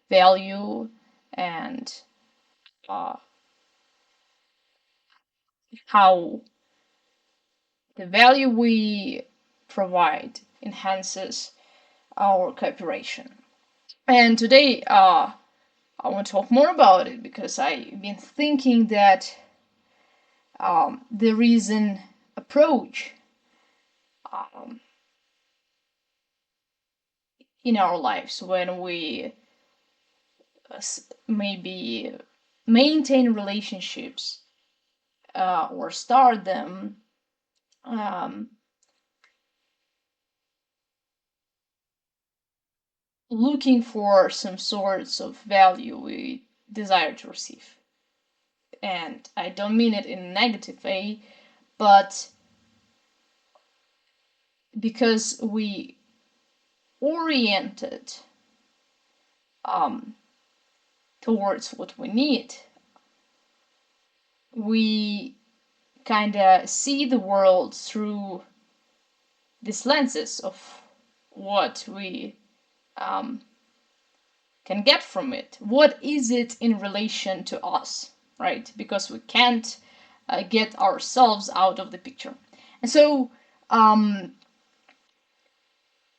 value and how the value we provide enhances our cooperation. And today, I want to talk more about it because I've been thinking that there is an approach um, in our lives when we maybe maintain relationships or start them um, looking for some sorts of value we desire to receive. And I don't mean it in a negative way, but because we oriented um, towards what we need, we kind of see the world through these lenses of what we um, can get from it. What is it in relation to us, right? Because we can't get ourselves out of the picture. And so,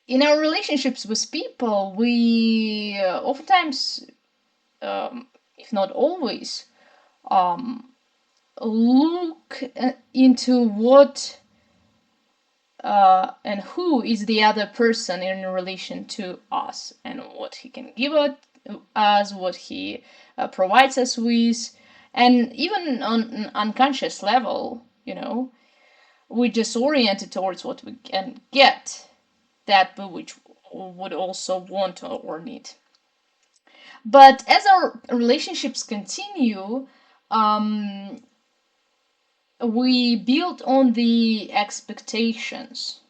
in our relationships with people, we oftentimes, if not always, look into what and who is the other person in relation to us and what he can give us, what he provides us with, and even on an unconscious level, we just oriented towards what we can get, that which would also want or need. But as our relationships continue, we build on the expectations.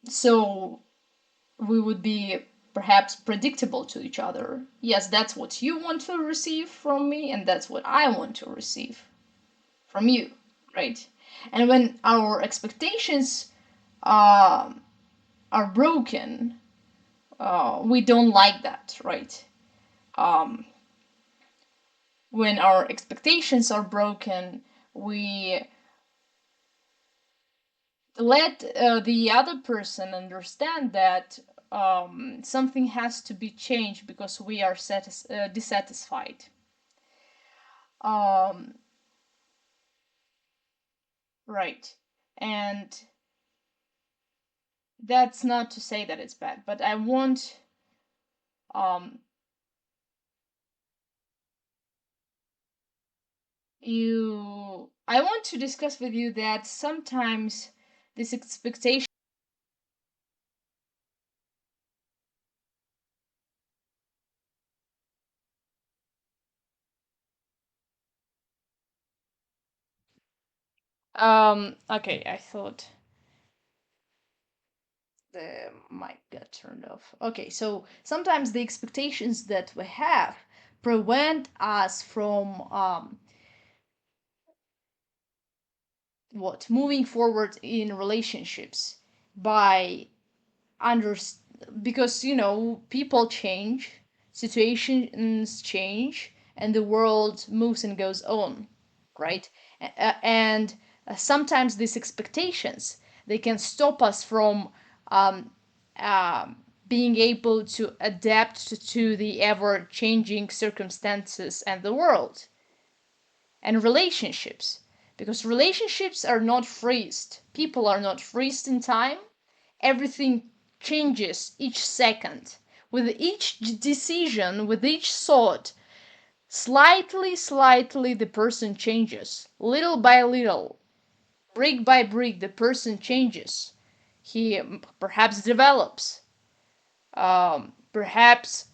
So we would be perhaps predictable to each other. Yes, that's what you want to receive from me, and that's what I want to receive from you, right? And when our expectations are broken, we don't like that, right? When our expectations are broken, we let the other person understand that something has to be changed because we are dissatisfied. Um, right. And that's not to say that it's bad, but um, I want to discuss with you that sometimes this expectation. Okay, I thought the mic got turned off. Okay, so sometimes the expectations that we have prevent us from moving forward in relationships by under because people change, situations change, and the world moves and goes on, right? And sometimes these expectations, they can stop us from um, uh, being able to adapt to the ever changing circumstances and the world and relationships, because relationships are not freezed, people are not freezed in time. Everything changes each second. With each decision, with each thought, slightly, the person changes. Little by little, brick by brick, the person changes. He perhaps develops, perhaps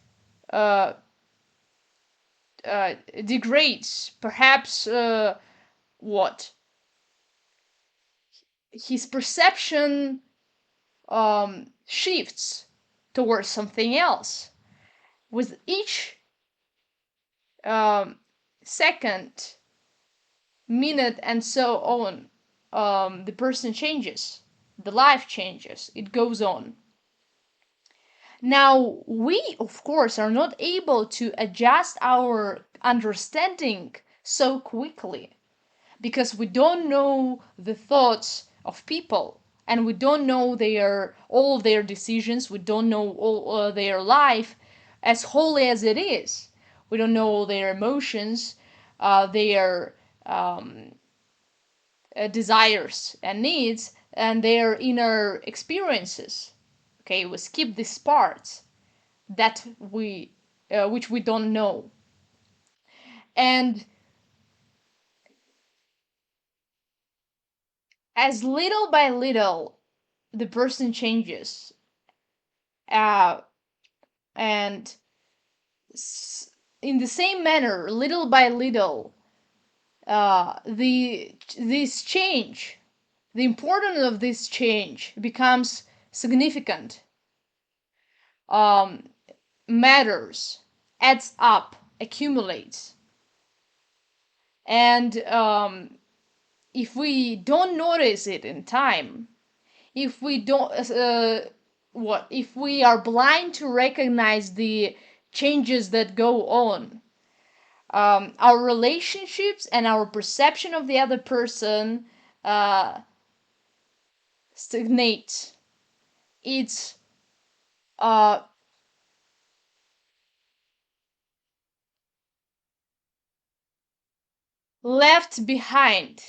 uh, degrades, perhaps what? His perception shifts towards something else. With each second, minute, and so on, the person changes, the life changes, it goes on. Now, we, of course, are not able to adjust our understanding so quickly because we don't know the thoughts of people, and we don't know their all their decisions. We don't know all their life as wholly as it is. We don't know all their emotions, their desires and needs, and their inner experiences. Okay, we skip these parts that we which we don't know. And as little by little the person changes, uh, and in the same manner, little by little, the this change, the importance of this change becomes significant, um, matters, adds up, accumulates. And if we don't notice it in time, if we don't what if we are blind to recognize the changes that go on, our relationships and our perception of the other person uh, stagnate. It's uh, left behind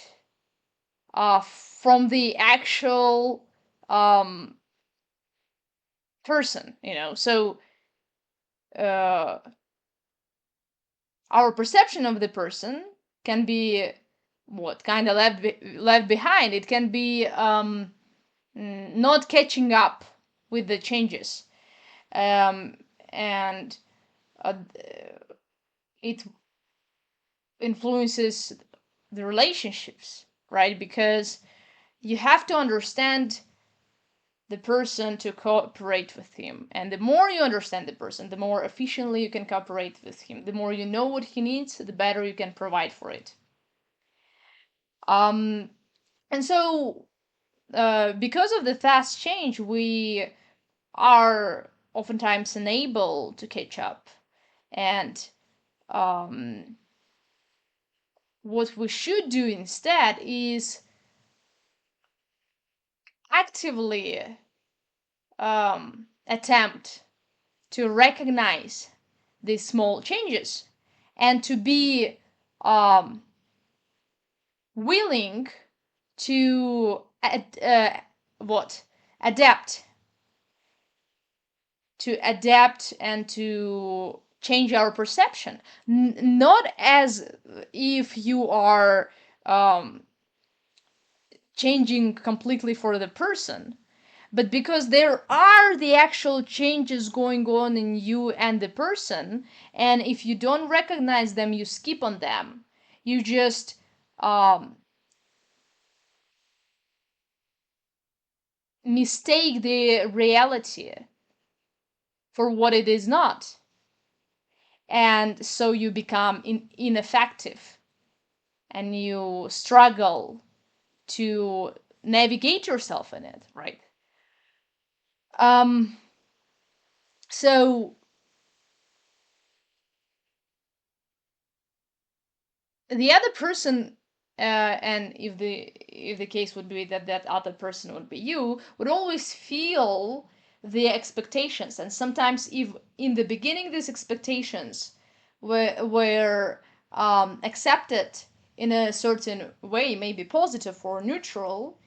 from the actual um, person, so uh, our perception of the person can be what kind of left behind. It can be not catching up with the changes, um, and uh, it influences the relationships, right? Because you have to understand the person to cooperate with him, and the more you understand the person, the more efficiently you can cooperate with him. The more you know what he needs, the better you can provide for it. um and so because of the fast change, we are oftentimes unable to catch up. And um, what we should do instead is actively attempt to recognize these small changes and to be um, willing to what adapt and to change our perception. Not as if you are um, changing completely for the person, but because there are the actual changes going on in you and the person, and if you don't recognize them, you skip on them. You just um, mistake the reality for what it is not, and so you become ineffective, and you struggle to navigate yourself in it, right? um so the other person, and if the case would be that that other person would be you, would always feel the expectations. And sometimes, if in the beginning these expectations were accepted in a certain way, maybe positive or neutral,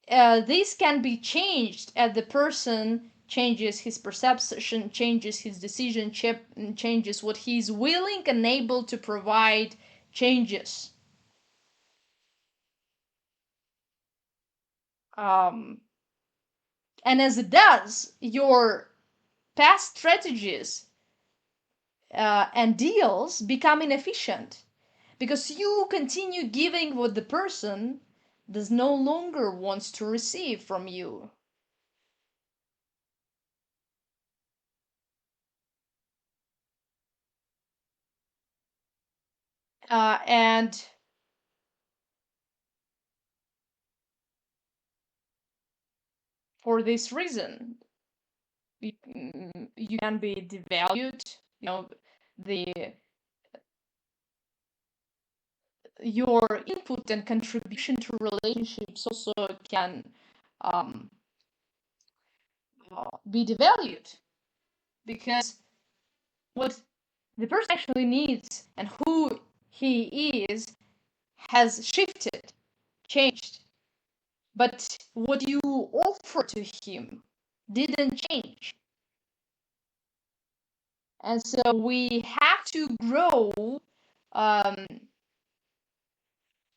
this can be changed as the person changes his perception, changes his decision, changes what he's willing and able to provide, changes. Um, and as it does, your past strategies and deals become inefficient because you continue giving what the person does no longer wants to receive from you. And for this reason, you can be devalued. You know, the your input and contribution to relationships also can um, be devalued, because what the person actually needs and who he is has shifted, changed, but what you offer to him didn't change. And so we have to grow um,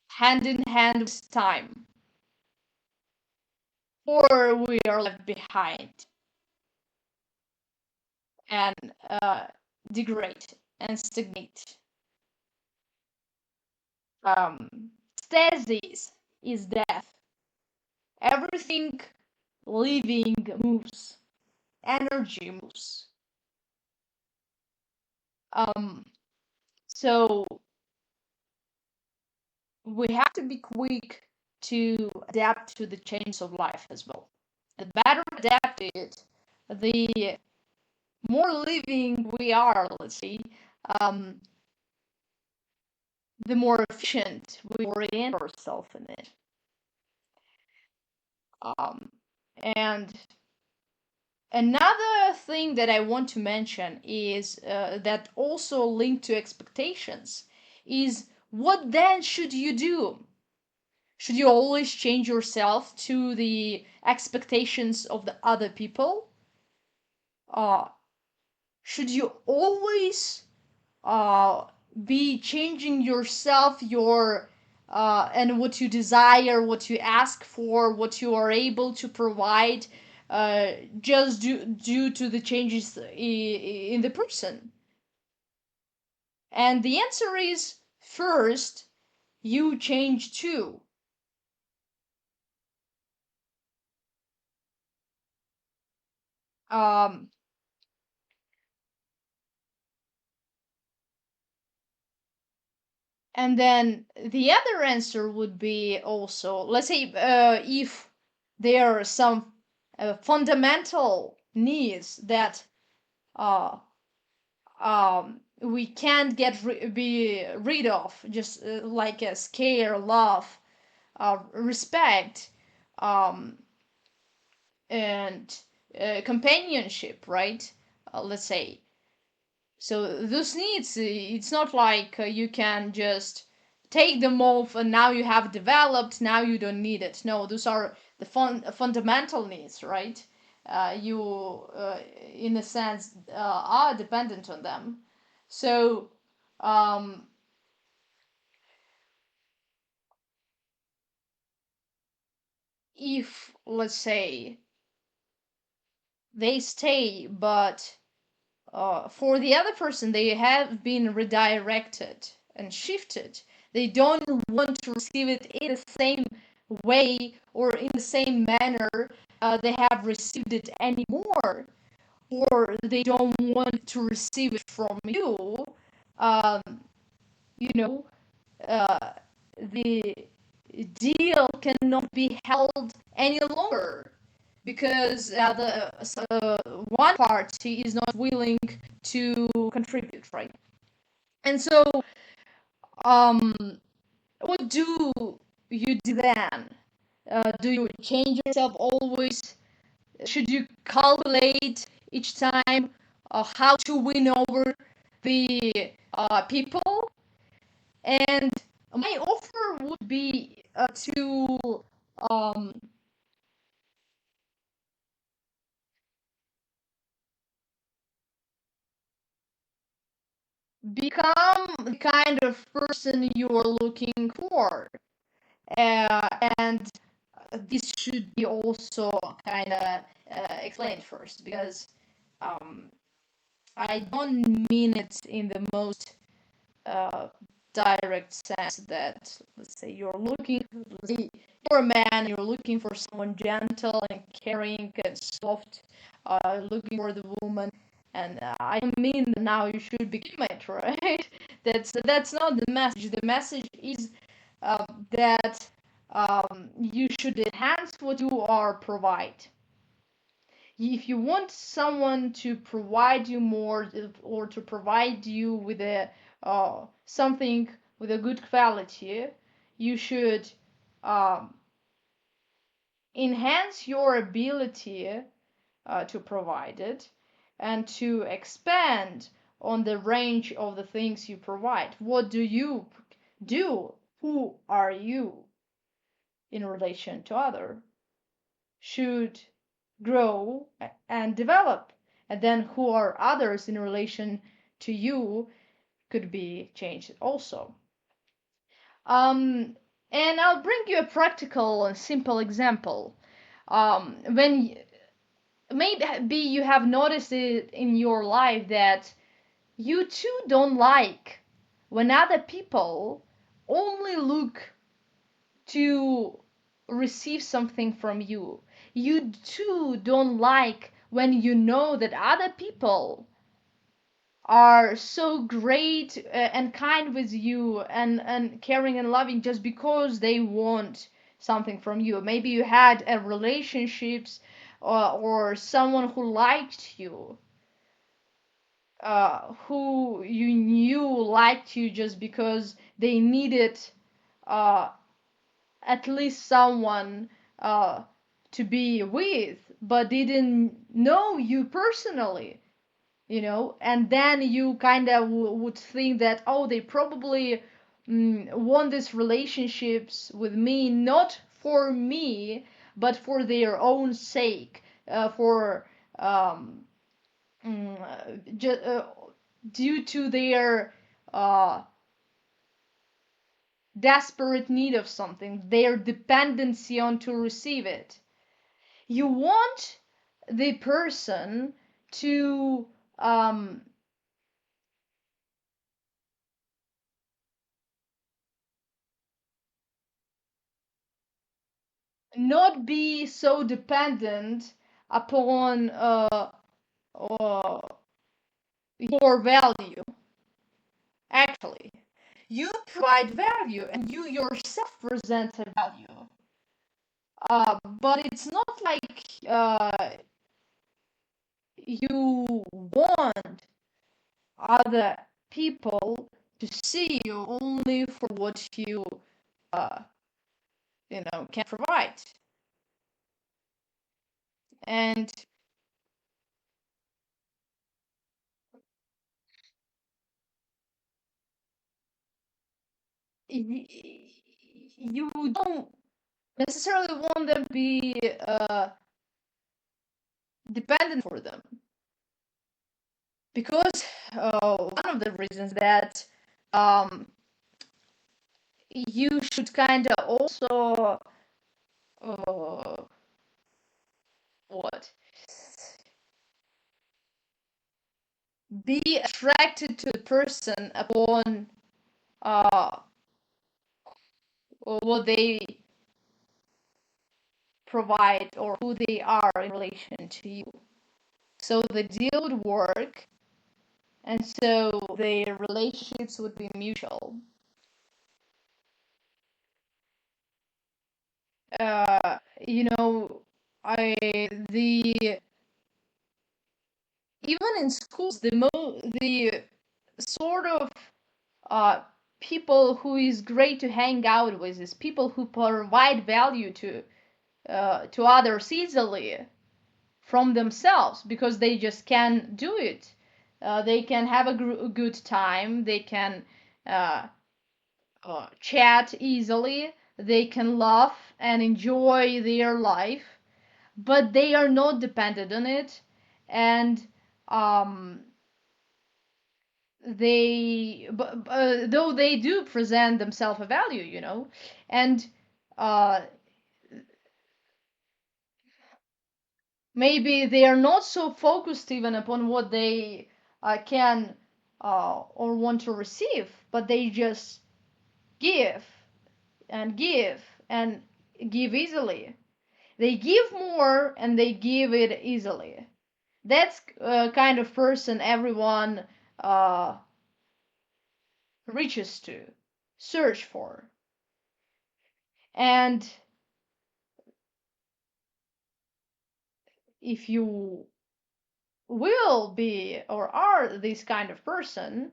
hand in hand with time, or we are left behind and degrade and stagnate. Stasis is death. Everything living moves, energy moves. Um, so we have to be quick to adapt to the change of life as well. The better adapted, the more living we are, let's see, um, the more efficient we orient ourselves in it. Um, and another thing that I want to mention is that also linked to expectations is, what then should you do? Should you always change yourself to the expectations of the other people? Uh, should you always uh, be changing yourself, your and what you desire, what you ask for, what you are able to provide, just due to the changes in the person? And the answer is, first, you change too. Um, And then the other answer would be also, let's say, if there are some fundamental needs that uh, we can't be rid of, just like as care, love, respect, um, and companionship, right? Let's say. So those needs, it's not like you can just take them off and now you have developed, now you don't need it. No, those are the fundamental needs, right? You, in a sense, are dependent on them. So, um, if, let's say, they stay, but for the other person, they have been redirected and shifted. They don't want to receive it in the same way or in the same manner they have received it anymore, or they don't want to receive it from you. Um, you know, uh, the deal cannot be held any longer because the one party is not willing to contribute, right? And so, um, what do you do then? Do you change yourself always? Should you calculate each time how to win over the people? And my offer would be to um, become the kind of person you are looking for. And this should be also kind of explained first, because um, I don't mean it in the most uh, direct sense that, let's say, you're a man, you're looking for someone gentle and caring and soft, looking for the woman, and I don't mean that now you should become it, right? That's not the message. The message is that you should enhance what you are provide. If you want someone to provide you more, or to provide you with a something with a good quality, you should um, enhance your ability to provide it, and to expand on the range of the things you provide. What do you do? Who are you in relation to other? Should grow and develop. And then who are others in relation to you could be changed also. Um, and I'll bring you a practical and simple example. When maybe you have noticed it in your life that you too don't like when other people only look to receive something from you. You too don't like when you know that other people are so great and kind with you, and caring and loving just because they want something from you. Maybe you had a relationships, or someone who liked you, who you knew liked you just because they needed uh, at least someone uh, to be with, but didn't know you personally, and then you kind of would think that, oh, they probably want these relationships with me not for me, but for their own sake, for um, due to their uh, desperate need of something, their dependency on to receive it. You want the person to not be so dependent upon uh, your value. Actually, you provide value and you yourself present a value. But it's not like you want other people to see you only for what uh, can provide. And you don't necessarily want them to be dependent for them, because one of the reasons that um, you should kind of also uh, what be attracted to the person upon uh, what they provide or who they are in relation to you. So the deal would work, and so the relationships would be mutual. Uh, you know, I the even in schools, the sort of uh people who is great to hang out with is people who provide value to others easily from themselves, because they just can do it. They can have a good time. They can uh, chat easily. They can laugh and enjoy their life, but they are not dependent on it. And um, though they do present themselves a value, and uh, maybe they are not so focused even upon what they can or want to receive, but they just give and give and give easily. They give more and they give it easily. That's kind of person everyone uh, reaches to, search for. And if you will be or are this kind of person,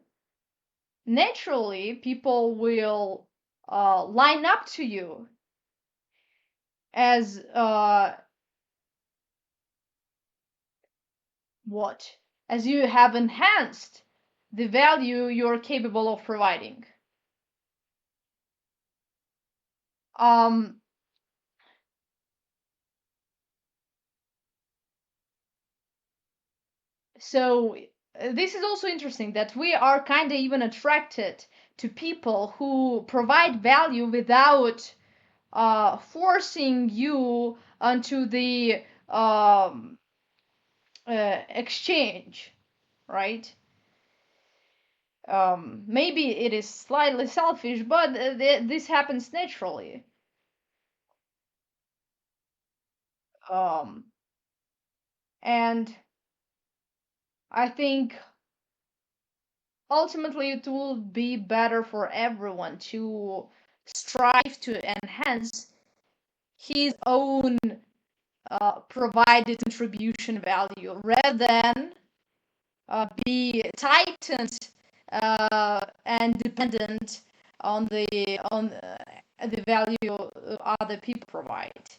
naturally people will line up to you as what? As you have enhanced the value you're capable of providing. Um, so this is also interesting that we are kind of even attracted to people who provide value without forcing you onto the exchange, right? Maybe it is slightly selfish, but this happens naturally. Um, and I think ultimately it will be better for everyone to strive to enhance his own provided contribution value rather than be tightened and dependent on the value other people provide,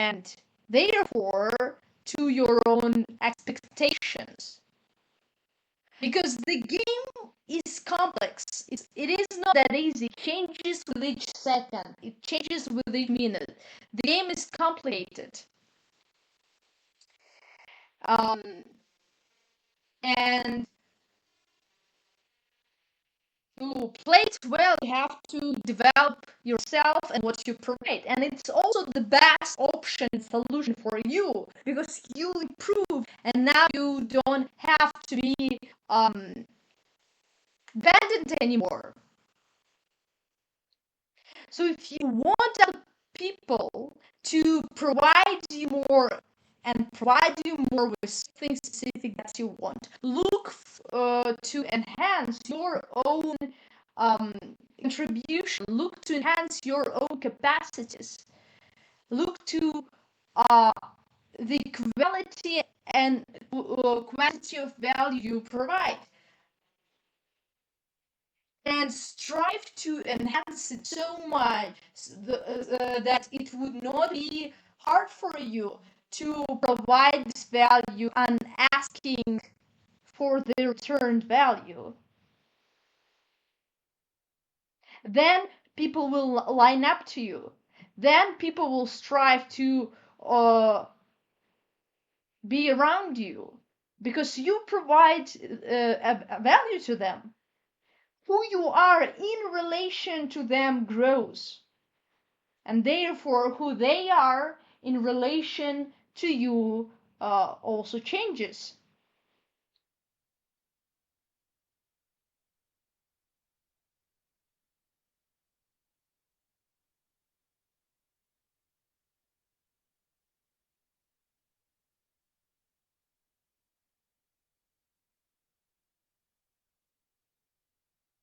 and therefore to your own expectations, because the game is complex. It is not that easy. It changes with each second. It changes with each minute. The game is complicated. Um, and to play it well, you have to develop yourself and what you provide. And it's also the best option and solution for you because you improve and now you don't have to be dependent anymore. So if you want other people to provide you more and provide you more with something specific that you want, look to enhance your own um, contribution, look to enhance your own capacities, look to uh, the quality and quantity of value you provide, and strive to enhance it so much that it would not be hard for you to provide this value and asking for the returned value. Then people will line up to you. Then people will strive to be around you because you provide a value to them. Who you are in relation to them grows, and therefore who they are in relation to you also changes.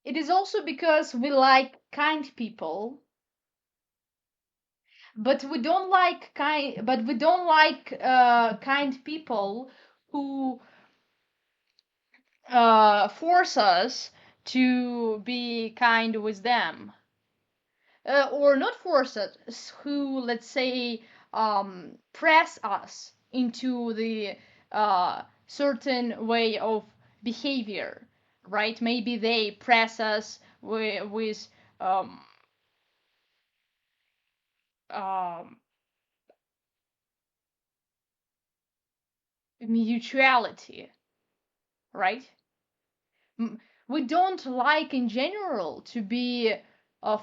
It is also because we like kind people, but we don't like kind people who force us to be kind with them, or not force us, who, let's say, press us into the certain way of behavior, right? Maybe they press us with um, um, mutuality, right? We don't like in general to be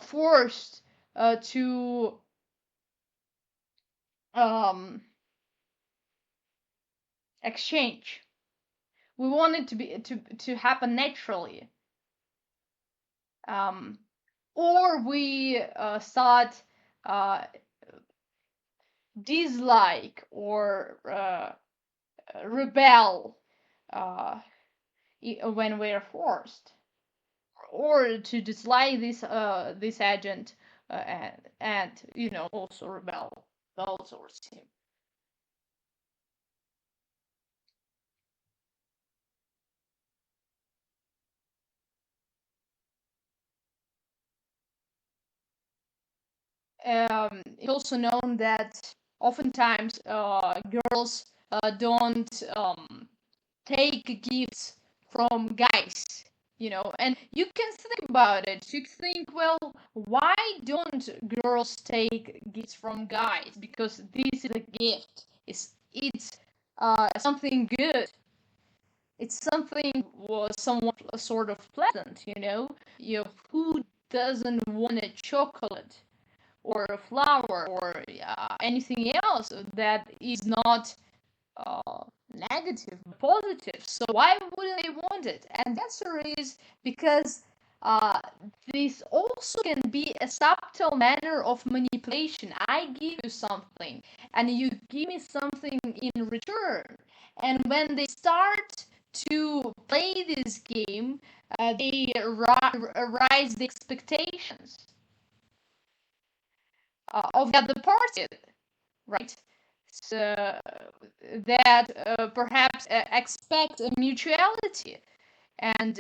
forced to um, exchange. We want it to happen naturally, um, or we start uh, dislike or rebel uh, when we're forced, or to dislike this agent and also rebel towards him. it's also known that oftentimes girls don't take gifts from guys, and you can think about it. You think, well, why don't girls take gifts from guys? Because this is a gift. It's something good. It's something was somewhat sort of pleasant, who doesn't want a chocolate or a flower or anything else that is not uh, negative, positive. So why wouldn't they want it? And the answer is because uh, this also can be a subtle manner of manipulation. I give you something, and you give me something in return. And when they start to play this game, they rise the expectations of the other party, right? So that perhaps expect a mutuality and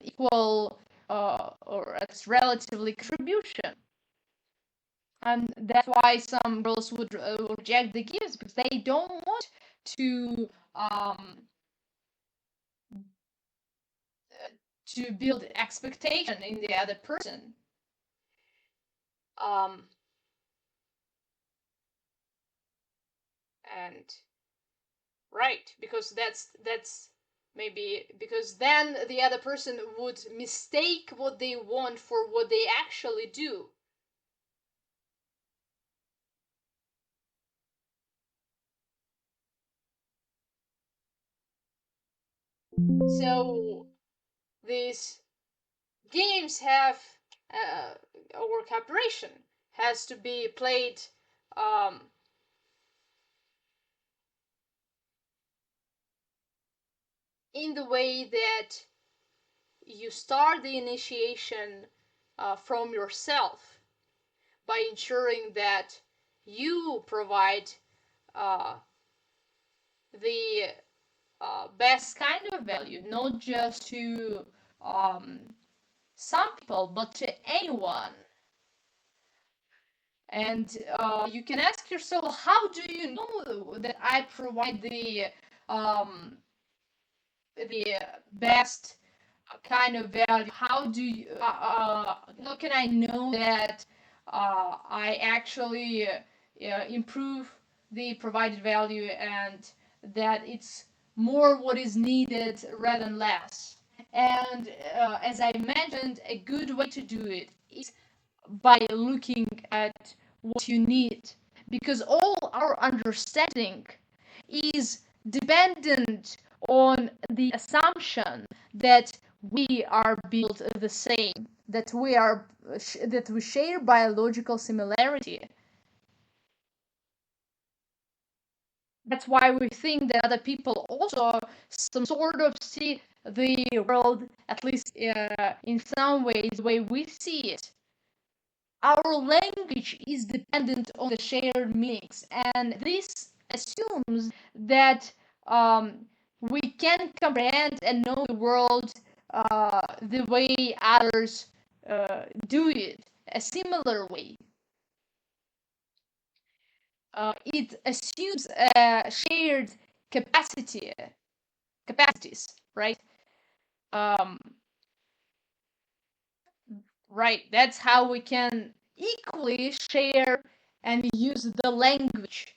equal or relatively contribution. And that's why some girls would reject the gifts because they don't want to um, to build expectation in the other person. Um, and right, because that's maybe because then the other person would mistake what they want for what they actually do. So these games have or cooperation has to be played um, in the way that you start the initiation from yourself by ensuring that you provide uh, the best kind of value, not just to um, some people, but to anyone. And you can ask yourself, how do you know that I provide um, the best kind of value? How can I know that I actually improve the provided value and that it's more what is needed rather than less? And as I mentioned, a good way to do it is by looking at what you need, because all our understanding is dependent on the assumption that we are built the same, that we share biological similarity. That's why we think that other people also some sort of see the world, at least in some ways, the way we see it. Our language is dependent on the shared meanings, and this assumes that we can comprehend and know the world the way others do it, a similar way. It assumes shared capacity, capacities, right? Um, right. That's how we can equally share and use the language,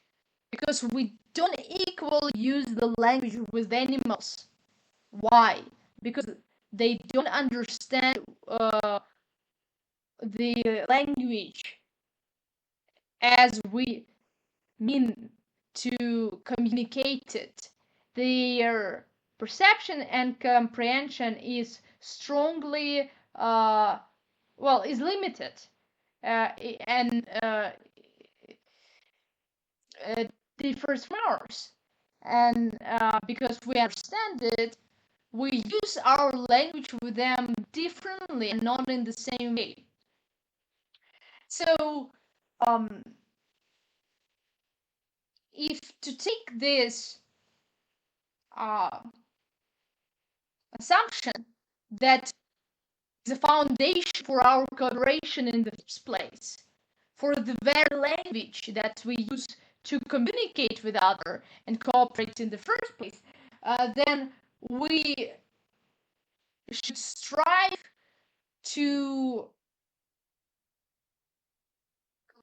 because we don't equally use the language with animals. Why? Because they don't understand the language as we mean to communicate it. Their perception and comprehension is strongly, is limited, and uh, differs from ours. And because we understand it, we use our language with them differently and not in the same way. So, um, if to take this uh, assumption that the foundation for our collaboration in the first place, for the very language that we use to communicate with other and cooperate in the first place, then we should strive to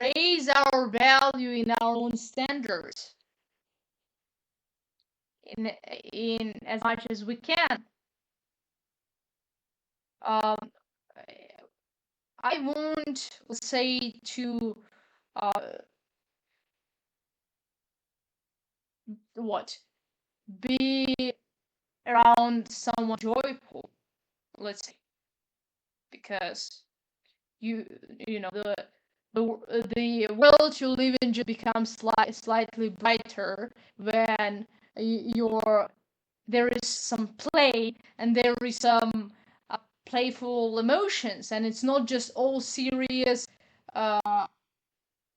raise our value in our own standards in as much as we can. Um, I won't say to uh, what be around someone joyful, let's say, because you you know the world you live in just becomes slightly brighter when you're there is some play and there is some playful emotions, and it's not just all serious uh,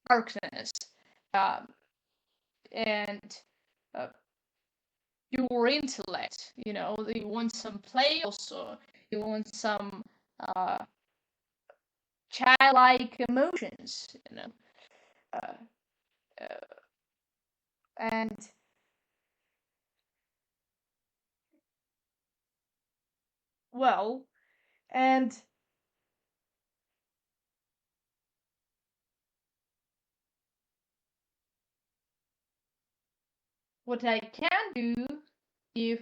darkness. Um, and uh, your intellect, you want some play also, you want some uh, childlike emotions, uh, uh, and well, and what I can do if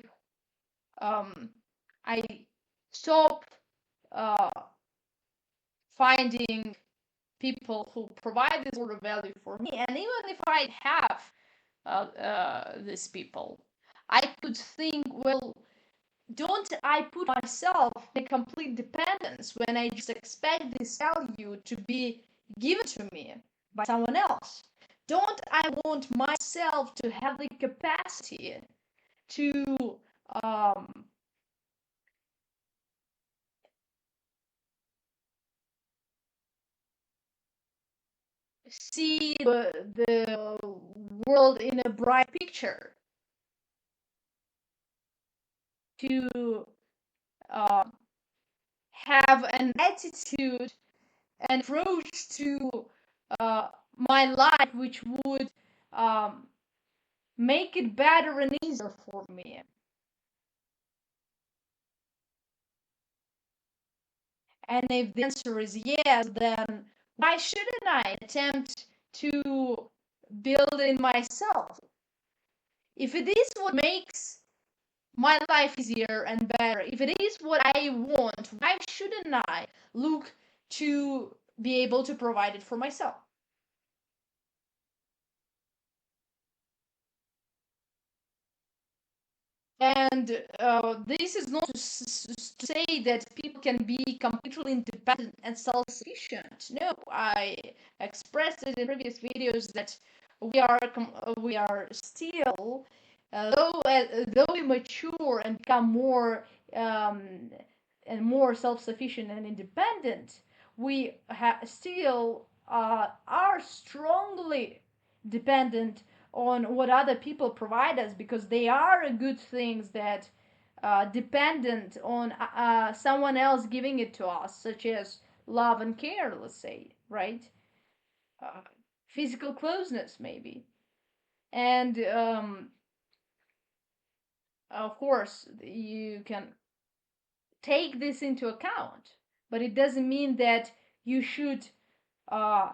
I stop uh, finding people who provide this sort of value for me, and even if I have these people, I could think, well, don't I put myself in complete dependence when I just expect this value to be given to me by someone else? Don't I want myself to have the capacity to um, see the world in a bright picture, to uh, have an attitude and approach to uh, my life which would um, make it better and easier for me? And if the answer is yes, then why shouldn't I attempt to build it in myself? If it is what makes my life easier and better, if it is what I want, why shouldn't I look to be able to provide it for myself? And this is not to say that people can be completely independent and self-sufficient. No, I expressed it in previous videos that we are still, though we mature and become more um, and more self-sufficient and independent, we still are strongly dependent on what other people provide us, because they are good things that dependent on someone else giving it to us, such as love and care, let's say, right? uh, Physical closeness, maybe. And of course you can take this into account, but it doesn't mean that you should uh,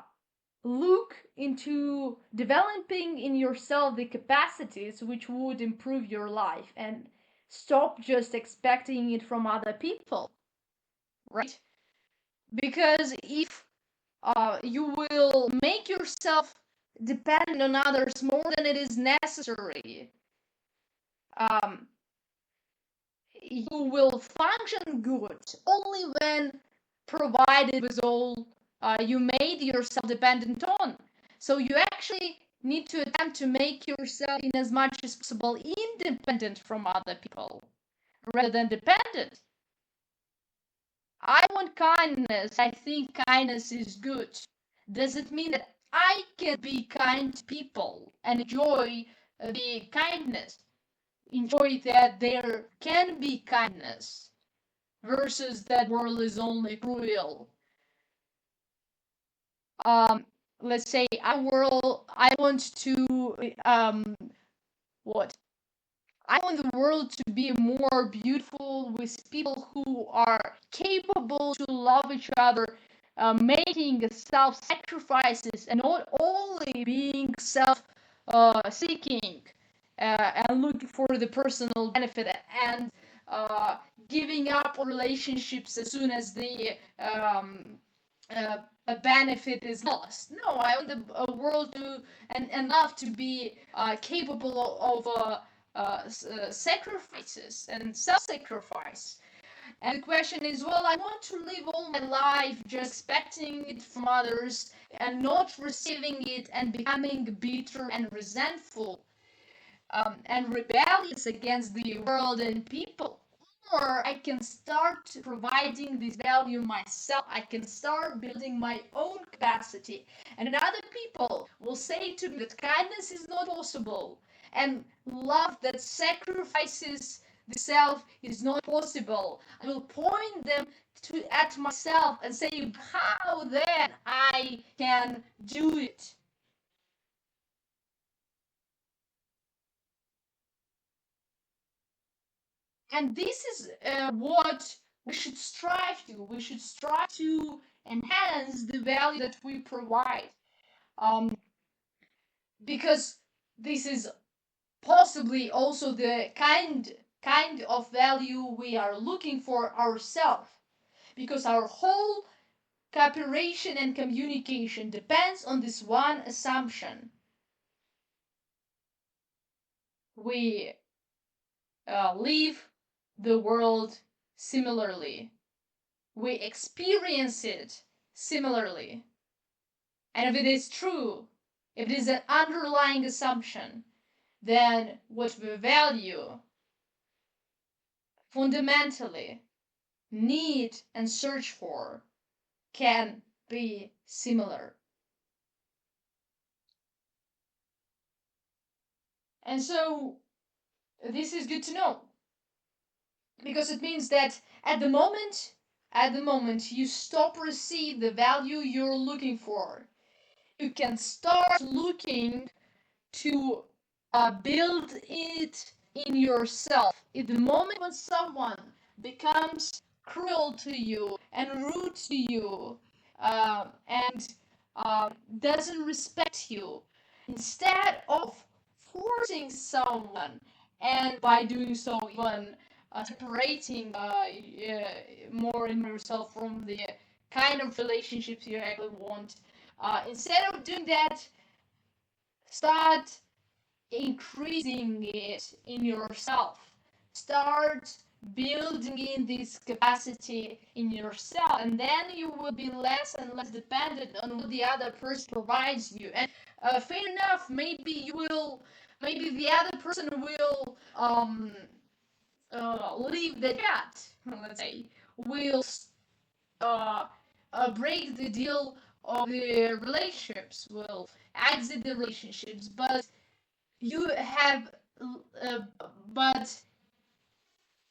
look into developing in yourself the capacities which would improve your life, and stop just expecting it from other people, right? Because if you will make yourself dependent on others more than it is necessary, um, you will function good only when provided with all you made yourself dependent on. So you actually need to attempt to make yourself in as much as possible independent from other people rather than dependent. I want kindness. I think kindness is good. Does it mean that I can be kind to people and enjoy the kindness? Enjoy that there can be kindness versus that world is only cruel. let's say I want to what I want the world to be more beautiful with people who are capable to love each other, making self-sacrifices and not only being self-seeking and looking for the personal benefit and uh, giving up on relationships as soon as the a benefit is lost. No, I want the world to and love to be capable of sacrifices and self-sacrifice. And the question is, well, I want to live all my life just expecting it from others and not receiving it and becoming bitter and resentful and rebellious against the world and people. Or I can start providing this value myself. I can start building my own capacity. And other people will say to me that kindness is not possible. And love that sacrifices the self is not possible. I will point them at myself and say, how then I can do it. And this is what we should strive to. We should strive to enhance the value that we provide, um, because this is possibly also the kind of value we are looking for ourselves. Because our whole cooperation and communication depends on this one assumption: we live the world similarly. We experience it similarly. And if it is true, if it is an underlying assumption, then what we value fundamentally, need, and search for can be similar. And so this is good to know, because it means that at the moment you stop receive the value you're looking for, you can start looking to build it in yourself. In the moment when someone becomes cruel to you and rude to you, and doesn't respect you, instead of forcing someone and by doing so even separating more in yourself from the kind of relationships you actually want, instead of doing that, start increasing it in yourself. Start building in this capacity in yourself, and then you will be less and less dependent on what the other person provides you. And fair enough, maybe the other person will leave the chat, let's say, will uh, break the deal of the relationships, will exit the relationships, you have uh, but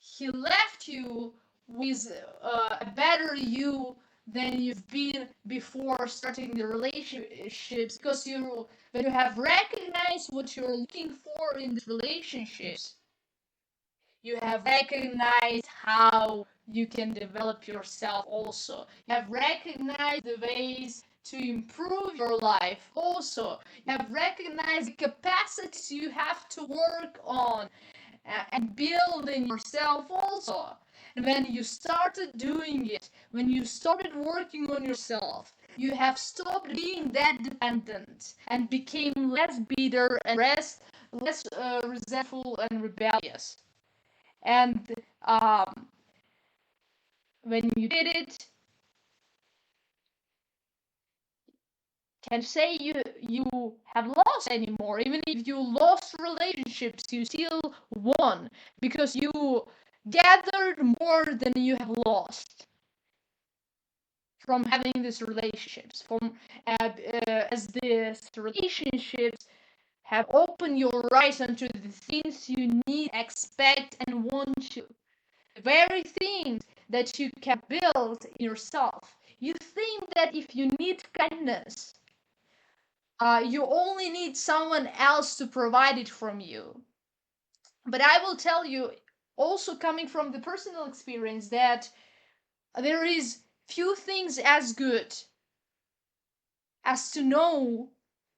he left you with a better you than you've been before starting the relationships, because when you have recognized what you're looking for in the relationships, you have recognized how you can develop yourself also. You have recognized the ways to improve your life also. You have recognized the capacities you have to work on and build in yourself also. And when you started doing it, when you started working on yourself, you have stopped being that dependent and became less bitter and less resentful and rebellious. And when you did it, can say you have lost anymore. Even if you lost relationships, you still won, because you gathered more than you have lost from having these relationships. As these relationships have opened your horizon to the things you need, expect, and want to. The very things that you can build in yourself. You think that if you need kindness, You only need someone else to provide it from you. But I will tell you, also coming from the personal experience, that there is few things as good as to know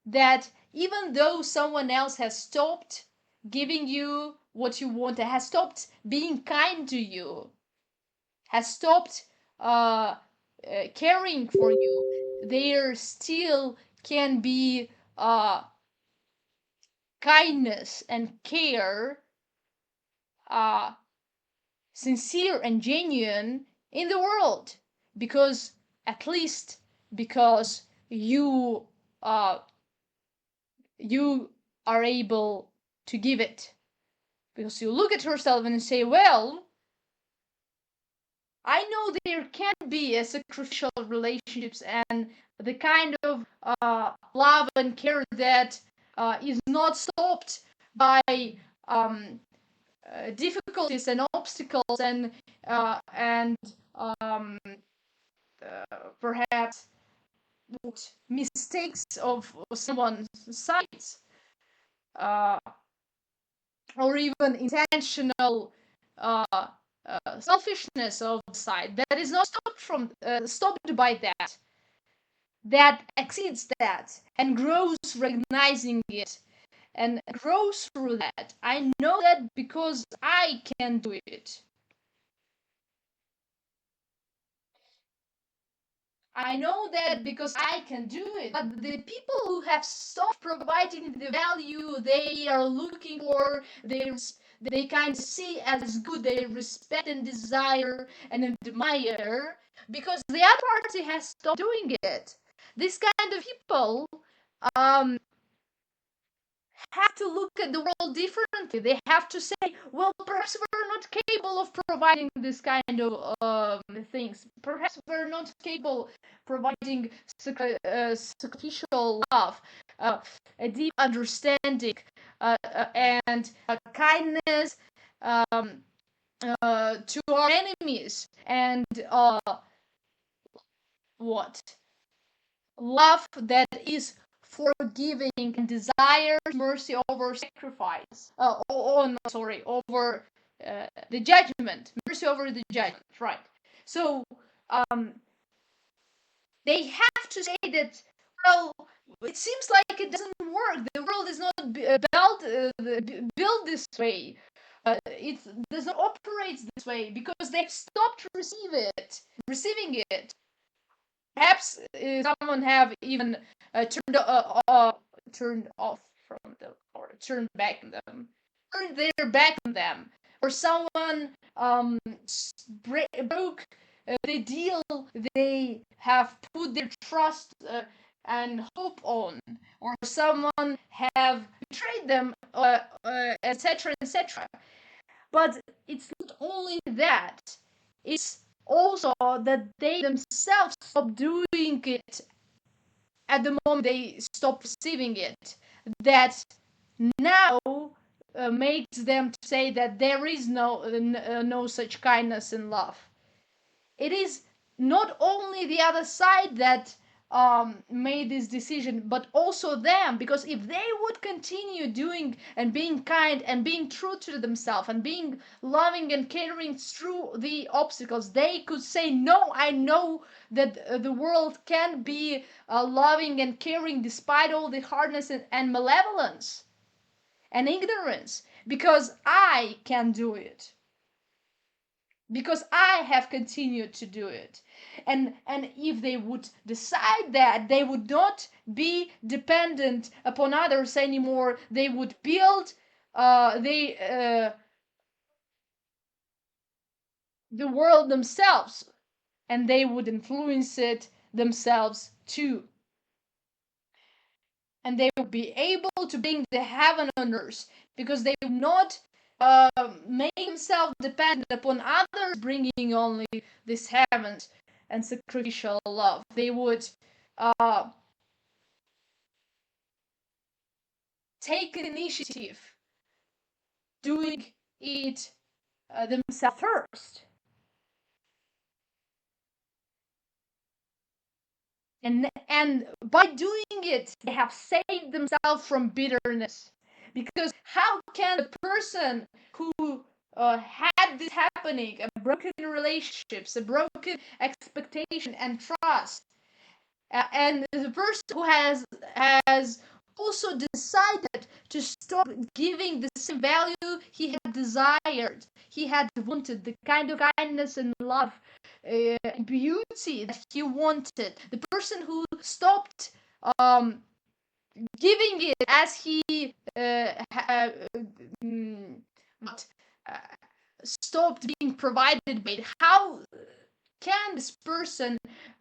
that even though someone else has stopped giving you what you want, has stopped being kind to you, has stopped caring for you, there still can be kindness and care, uh, sincere and genuine in the world, because at least because uh, you are able to give it, because you look at yourself and say, well, I know there can be a sacrificial relationships and the kind of love and care that is not stopped by um, difficulties and obstacles and um, perhaps mistakes of someone's sides, uh, or even intentional selfishness of the side that is not stopped by that exceeds that and grows recognizing it and grows through that. I know that because I can do it. I know that because I can do it. But the people who have stopped providing the value they are looking for, they kind of see as good, they respect and desire and admire, because the other party has stopped doing it. This kind of people um, have to look at the world differently. They have to say, well, perhaps we're not capable of providing this kind of things. Perhaps we're not capable providing sacrificial love, a deep understanding, and kindness um, to our enemies, and what? Love that is forgiving and desires mercy over sacrifice. No, sorry, over the judgment. Mercy over the judgment, right. So um, they have to say that, well, it seems like it doesn't work. The world is not built this way. It does not operate this way because they've stopped receiving it. Perhaps someone have even turned off from them, or turned back on them, turned their back on them, or someone broke the deal they have put their trust and hope on, or someone have betrayed them, etc., etc. But it's not only that, it's also that they themselves stop doing it at the moment they stop receiving it, that now makes them to say that there is no such kindness and love. It is not only the other side that made this decision, but also them, because if they would continue doing and being kind and being true to themselves and being loving and caring through the obstacles, they could say, no, I know that the world can be loving and caring despite all the hardness and malevolence and ignorance, because I can do it, because I have continued to do it. And if they would decide that they would not be dependent upon others anymore, they would build the world themselves, and they would influence it themselves too, and they would be able to bring the heaven on earth, because they would not make themselves dependent upon others bringing only this heaven and sacrificial love. They would uh, take initiative, doing it themselves first. And by doing it, they have saved themselves from bitterness. Because how can a person who had this happening, a broken relationships, a broken expectation and trust, and the person who has also decided to stop giving the same value he had desired, he had wanted, the kind of kindness and love, beauty that he wanted, the person who stopped um, giving it as he what, uh, stopped being provided by it. How can this person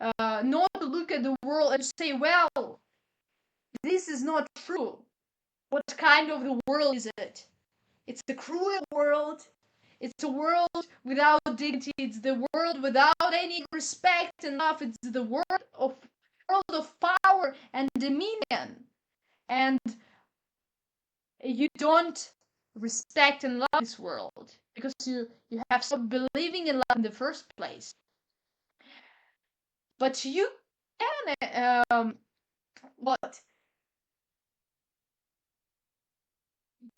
not look at the world and say, well, this is not true? What kind of the world is it? It's a cruel world. It's a world without dignity. It's the world without any respect and love. It's the world of power and dominion. And you don't respect and love this world because you have stopped believing in love in the first place. But you can what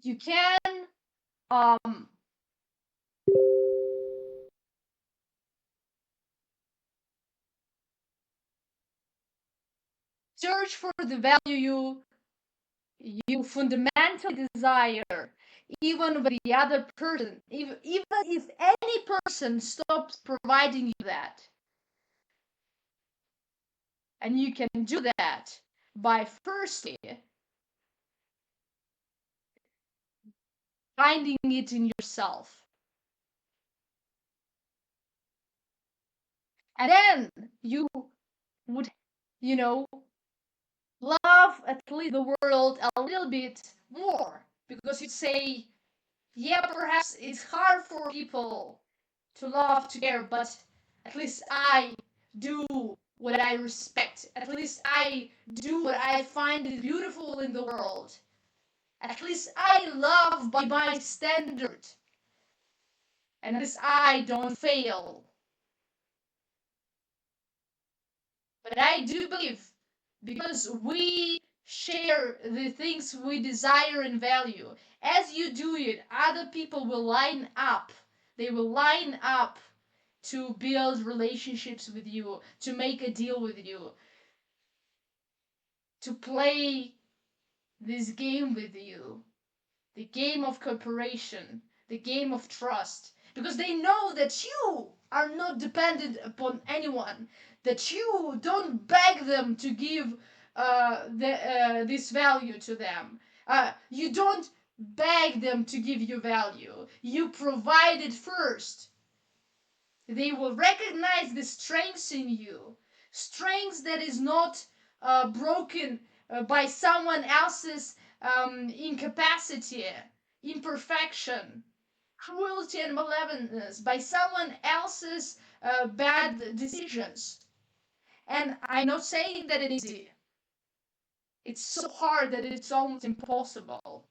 you can um search for the value you fundamentally desire, even with the other person, even if any person stops providing you that. And you can do that by firstly finding it in yourself. And then you would, you know, love at least the world a little bit more. Because you say, yeah, perhaps it's hard for people to love, to care, but at least I do what I respect. At least I do what I find beautiful in the world. At least I love by my standard. And at least I don't fail. But I do believe, because we share the things we desire and value, as you do it, other people will line up. They will line up to build relationships with you, to make a deal with you, to play this game with you, the game of cooperation, the game of trust, because they know that you are not dependent upon anyone, that you don't beg them to give this value to them. You don't beg them to give you value. You provide it first. They will recognize the strengths in you, strengths that is not broken by someone else's incapacity, imperfection, cruelty, and malevolence, by someone else's bad decisions. And I'm not saying that it is easy. It's so hard that it's almost impossible.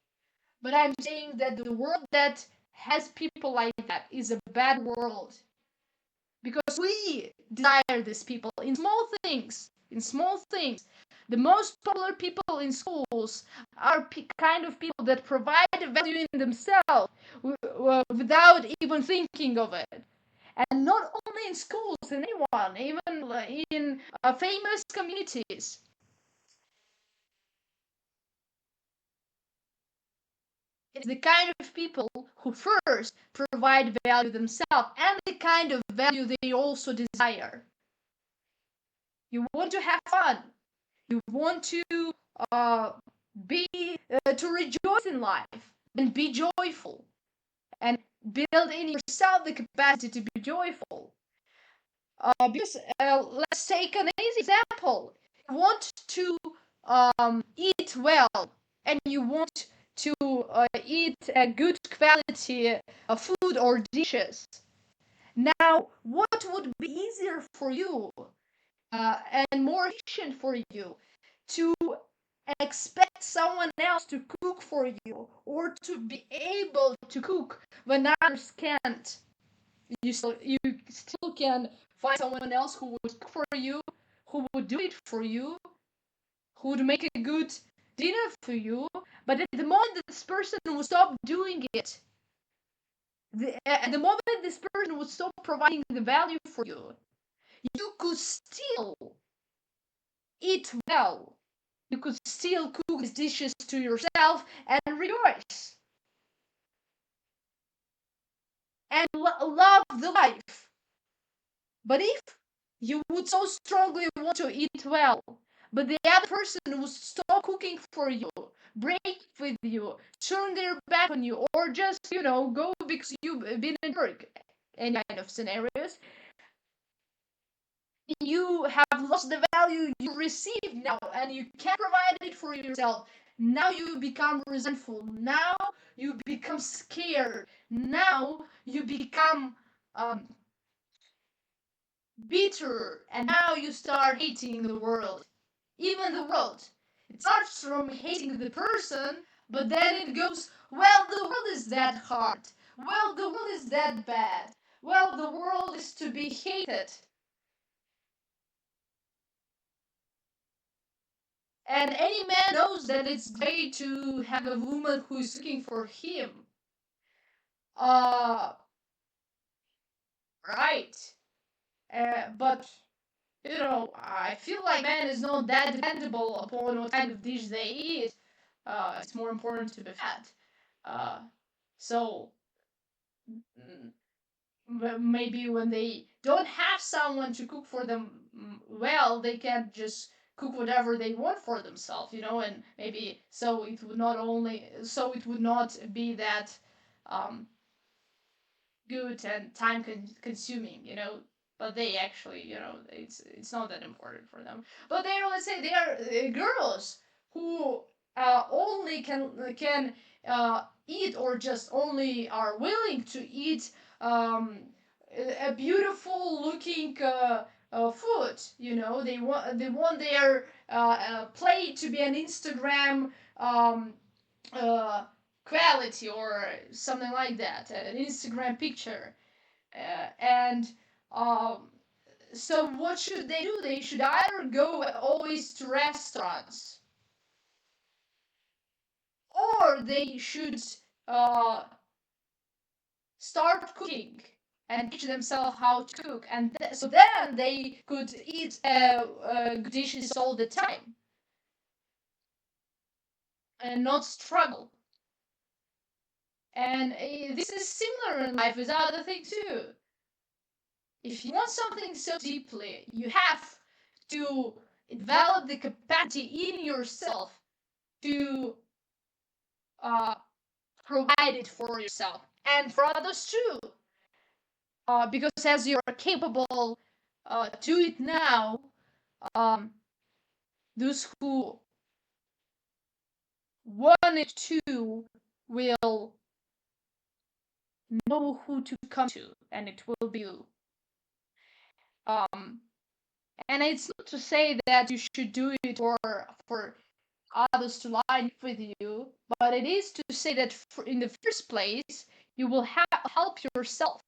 But I'm saying that the world that has people like that is a bad world. Because we desire these people in small things. In small things. The most popular people in schools are kind of people that provide value in themselves without even thinking of it. And not only in schools, in anyone, even in famous communities. It's the kind of people who first provide value themselves and the kind of value they also desire. You want to have fun. You want to be to rejoice in life and be joyful and build in yourself the capacity to be joyful. Because let's take an easy example. You want to eat well and you want to eat a good quality food or dishes. Now, what would be easier for you and more efficient for you to expect someone else to cook for you, or to be able to cook when others can't? You still can find someone else who would cook for you, who would do it for you, who would make a good dinner for you. But at the moment that this person would stop doing it, at the moment this person would stop providing the value for you, you could still eat well. You could still cook these dishes to yourself and rejoice and love the life. But if you would so strongly want to eat well, but the other person would stop cooking for you, break with you, turn their back on you, or just, go because you've been a jerk, any kind of scenarios, you have lost the value you received now and you can't provide it for yourself. Now you become resentful. Now you become scared. Now you become bitter. And now you start hating the world. Even the world. It starts from hating the person, but then it goes, well, the world is that hard. Well, the world is that bad. Well, the world is to be hated. And any man knows that it's great to have a woman who is looking for him. Uh, right. But, I feel like man is not that dependable upon what kind of dish they eat. It's more important to be fat. Uh, so, maybe when they don't have someone to cook for them, well, they can just cook whatever they want for themselves, and maybe so it would not be that um, good and time consuming, but they actually, it's not that important for them. But they are, let's say, they are girls who only can eat, or just only are willing to eat a beautiful looking food. They want their plate to be an Instagram uh, quality, or something like that, an Instagram picture. And so what should they do? They should either go always to restaurants, or they should uh, start cooking and teach themselves how to cook, and so then they could eat dishes all the time and not struggle. And this is similar in life with other things too. If you want something so deeply, you have to develop the capacity in yourself to uh, provide it for yourself and for others too. Because as you're capable to it now, um, those who wanted to will know who to come to, and it will be you. Um, and it's not to say that you should do it for others to line up with you, but it is to say that in the first place, you will help yourself.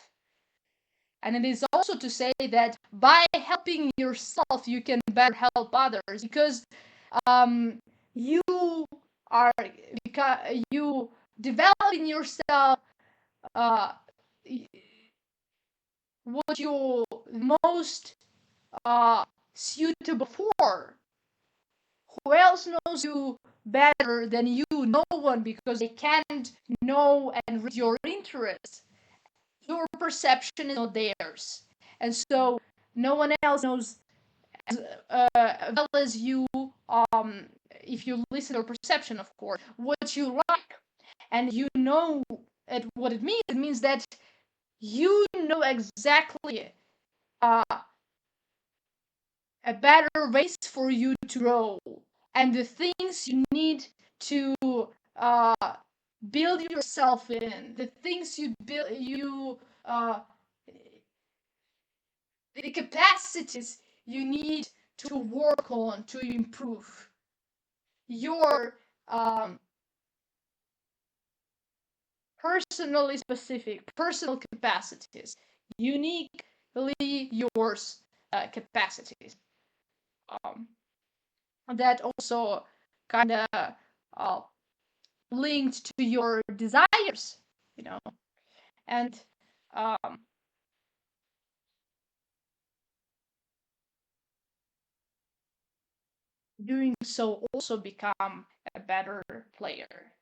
And it is also to say that by helping yourself, you can better help others, because you are because you develop in yourself uh, what you're most suitable for. Who else knows you better than you? No one, because they can't know and read your interests. Your perception is not theirs, and so no one else knows as well as you. If you listen to your perception, of course, what you like, and what it means. It means that you know exactly uh, a better ways for you to grow, and the things you need to uh, build yourself in, the things you build, the capacities you need to work on to improve your personally specific personal capacities, uniquely yours capacities. um, that also kind of uh, linked to your desires, you know, and um, doing so also become a better player.